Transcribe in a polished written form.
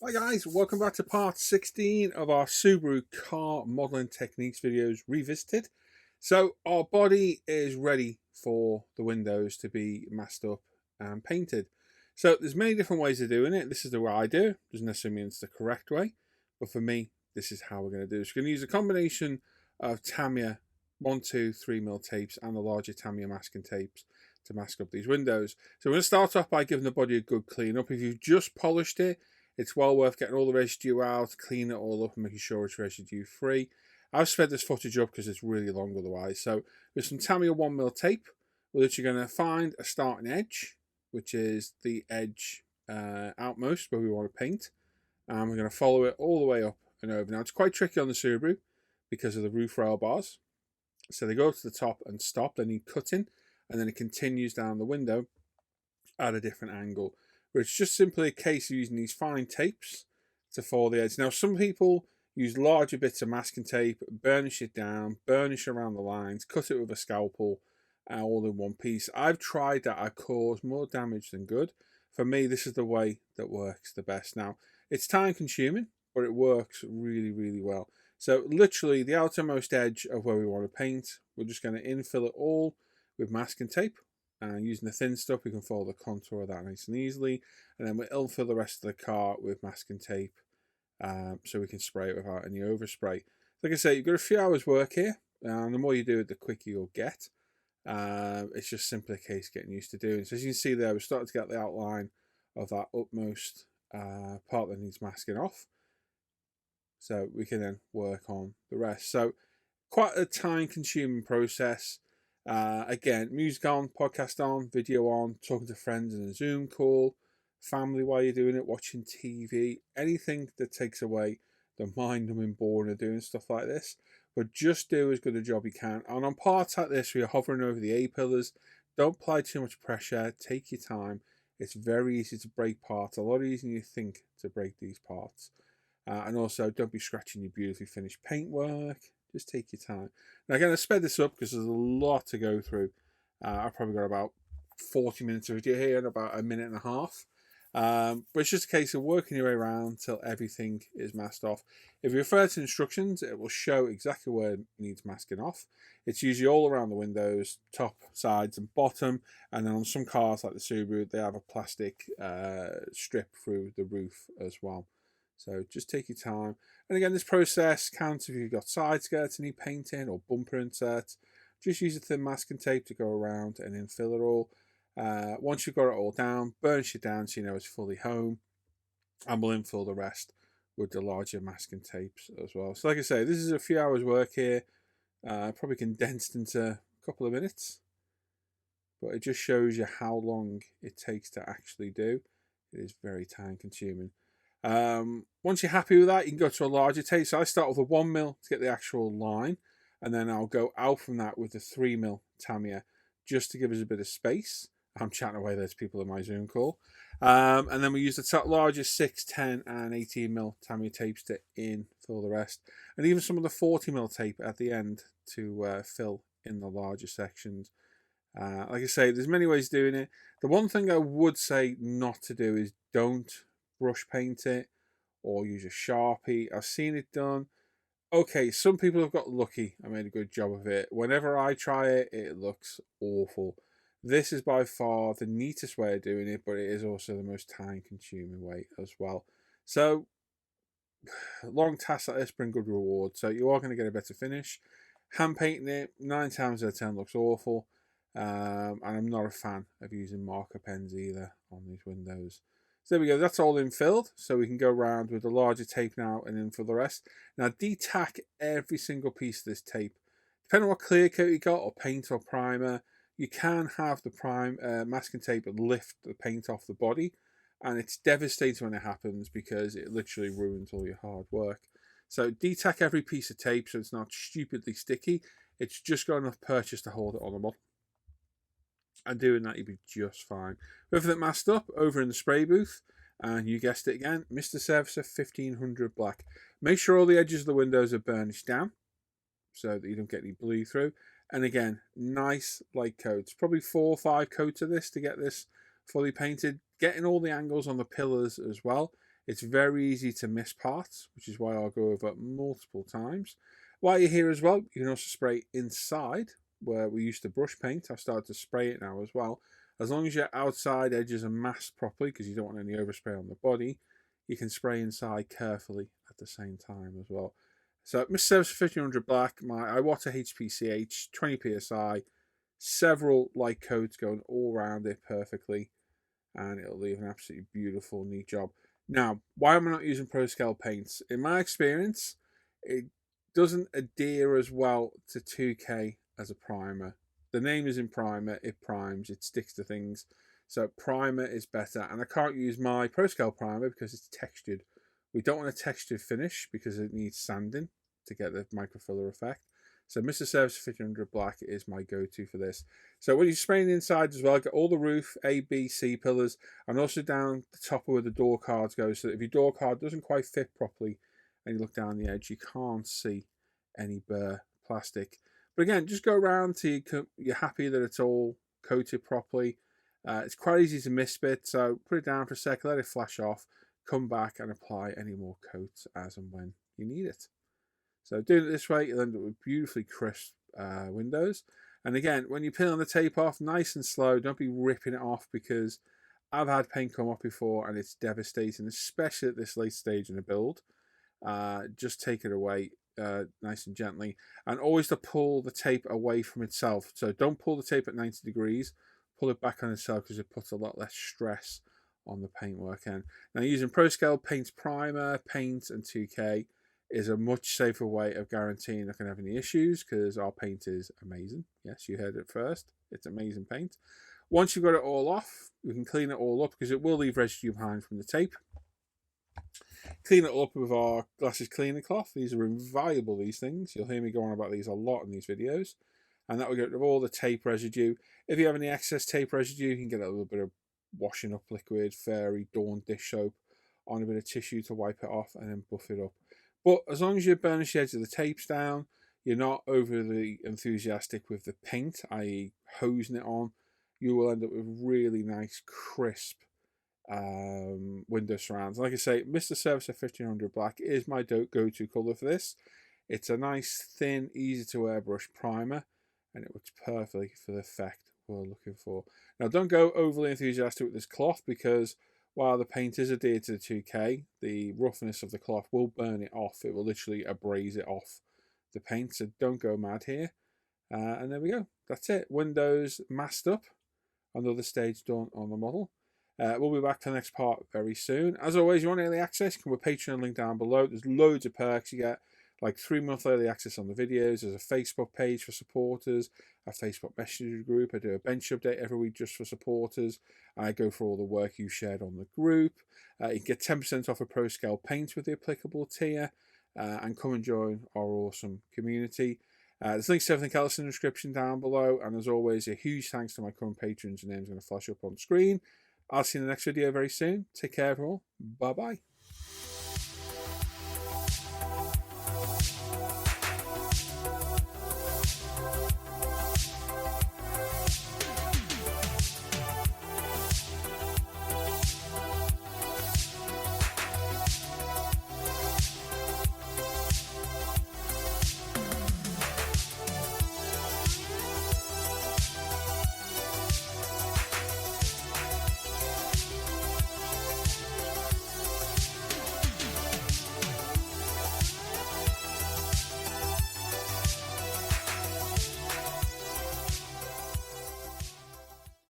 Hi guys, welcome back to part 16 of our Subaru car modeling techniques videos revisited. So our body is ready for the windows to be masked up and painted. So there's many different ways of doing it. This is the way I do. Doesn't necessarily mean it's the correct way, but for me, this is how we're going to do it. So we're going to use a combination of Tamiya 1, 2, 3mm tapes and the larger Tamiya masking tapes to mask up these windows. So we're going to start off by giving the body a good clean up. If you've just polished it, it's well worth getting all the residue out, clean it all up and making sure it's residue free. I've sped this footage up because it's really long otherwise. So with some Tamiya 1mm tape, we're literally going to find a starting edge, which is the edge outmost where we want to paint. And we're going to follow it all the way up and over. Now it's quite tricky on the Subaru because of the roof rail bars. So they go to the top and stop, they need cutting, and then it continues down the window at a different angle. But it's just simply a case of using these fine tapes to follow the edge. Now, some people use larger bits of masking tape, burnish it down, burnish around the lines, cut it with a scalpel, all in one piece. I've tried that. I caused more damage than good. For me, this is the way that works the best. Now, it's time consuming, but it works really, really well. So literally the outermost edge of where we want to paint, we're just going to infill it all with masking tape. And using the thin stuff, we can follow the contour of that nice and easily. And then we'll infill the rest of the car with masking tape so we can spray it without any overspray. Like I say, you've got a few hours work here. And the more you do it, the quicker you'll get. It's just simply a case of getting used to doing. So as you can see there, we're starting to get the outline of that upmost part that needs masking off. So we can then work on the rest. So quite a time-consuming process. Again, music on, podcast on, video on, talking to friends in a Zoom call, family while you're doing it, watching TV, anything that takes away the mind-numbing boredom of doing stuff like this. But just do as good a job you can. And on parts like this, where you're hovering over the A-pillars, don't apply too much pressure. Take your time. It's very easy to break parts. A lot easier than you think to break these parts. And also, don't be scratching your beautifully finished paintwork. Just take your time. Now, again, I sped this up because there's a lot to go through. I've probably got about 40 minutes of video here and about a minute and a half. But it's just a case of working your way around till everything is masked off. If you refer to instructions, it will show exactly where it needs masking off. It's usually all around the windows, top, sides, and bottom. And then on some cars like the Subaru, they have a plastic strip through the roof as well. So just take your time. And again, this process counts if you've got side skirts need painting or bumper inserts. Just use a thin masking tape to go around and infill it all. Once you've got it all down, burnish it down so you know it's fully home. And we'll infill the rest with the larger masking tapes as well. So like I say, this is a few hours work here. Probably condensed into a couple of minutes. But it just shows you how long it takes to actually do. It is very time consuming. Once you're happy with that, you can go to a larger tape. So I start with a 1mm to get the actual line, and then I'll go out from that with the 3mm Tamiya just to give us a bit of space. I'm chatting away, there's people in my Zoom call. And then we use the largest 6, 10 and 18mm Tamiya tapes to infill the rest, and even some of the 40mm tape at the end to fill in the larger sections. Like I say, there's many ways of doing it. The one thing I would say not to do is don't brush paint it or use a Sharpie. I've seen it done. Okay, some people have got lucky. I made a good job of it. Whenever I try it, it looks awful. This is by far the neatest way of doing it, but it is also the most time-consuming way as well. So, long tasks like this bring good reward. So you are going to get a better finish. Hand painting it, 9 times out of 10 looks awful. And I'm not a fan of using marker pens either on these windows. So there we go, that's all infilled. So we can go around with the larger tape now and infill the rest. Now detack every single piece of this tape. Depending on what clear coat you got, or paint or primer, you can have the masking tape lift the paint off the body. And it's devastating when it happens because it literally ruins all your hard work. So detack every piece of tape so it's not stupidly sticky. It's just got enough purchase to hold it on the model. And doing that, you'll be just fine. With that masked up, over in the spray booth, and you guessed it again, Mr. Surfacer 1500 Black. Make sure all the edges of the windows are burnished down so that you don't get any bleed through. And again, nice light coats. Probably 4 or 5 coats of this to get this fully painted. Getting all the angles on the pillars as well It's very easy to miss parts, which is why I'll go over it multiple times. While you're here as well, you can also spray inside where we used to brush paint. I've started to spray it now as well. As long as your outside edges are masked properly, because you don't want any overspray on the body, you can spray inside carefully at the same time as well. So Mr. Service 1500 Black, my Iwata HPCH, 20 psi, several light coats going all around it perfectly, and it'll leave an absolutely beautiful, neat job. Now, why am I not using Pro Scale paints? In my experience, it doesn't adhere as well to 2K as a primer. The name is in primer, it primes, it sticks to things. So primer is better, and I can't use my Pro Scale primer because it's textured. We don't want a textured finish because it needs sanding to get the microfiller effect. So Mr. Service 1500 Black is my go-to for this. So when you're spraying the inside as well, get all the roof, A, B, C pillars, and also down the top where the door cards go. So that if your door card doesn't quite fit properly and you look down the edge, you can't see any bare plastic. But again, just go around till you're happy that it's all coated properly. It's quite easy to miss bits, so put it down for a sec, let it flash off, come back and apply any more coats as and when you need it. So doing it this way, you'll end up with beautifully crisp windows. And again, when you peel on the tape off, nice and slow, don't be ripping it off, because I've had paint come off before and it's devastating, especially at this late stage in the build. Just take it away nice and gently, and always to pull the tape away from itself. So don't pull the tape at 90 degrees, pull it back on itself, because it puts a lot less stress on the paintwork end. Now, using Pro Scale paints primer, paint and 2K is a much safer way of guaranteeing not going to have any issues, because our paint is amazing. Yes, you heard it first. It's amazing paint. Once you've got it all off, we can clean it all up, because it will leave residue behind from the tape. Clean it up with our glasses cleaner cloth. These are invaluable, these things. You'll hear me go on about these a lot in these videos. And that will get rid of all the tape residue. If you have any excess tape residue, you can get a little bit of washing up liquid, Fairy, Dawn dish soap on a bit of tissue to wipe it off, and then buff it up. But as long as you burnish the edge of the tapes down, you're not overly enthusiastic with the paint, i.e. hosing it on, you will end up with really nice, crisp window surrounds. Like I say, Mr. Service 1500 Black is my go-to colour for this. It's a nice, thin, easy to airbrush primer, and it works perfectly for the effect we're looking for. Now, don't go overly enthusiastic with this cloth, because while the paint is adhered to the 2K, the roughness of the cloth will burn it off. It will literally abrase it off the paint, so don't go mad here. And there we go. That's it. Windows masked up. Another stage done on the model. We'll be back for the next part very soon. As always, you want early access, come with Patreon, link down below. There's loads of perks. You get like 3-month early access on the videos. There's a Facebook page for supporters, a Facebook messenger group. I do a bench update every week just for supporters. I go through all the work you shared on the group. You can get 10% off a Pro Scale paint with the applicable tier, and come and join our awesome community. There's links to everything else in the description down below. And as always, a huge thanks to my current patrons. Your name's going to flash up on screen. I'll see you in the next video very soon. Take care, everyone. Bye-bye.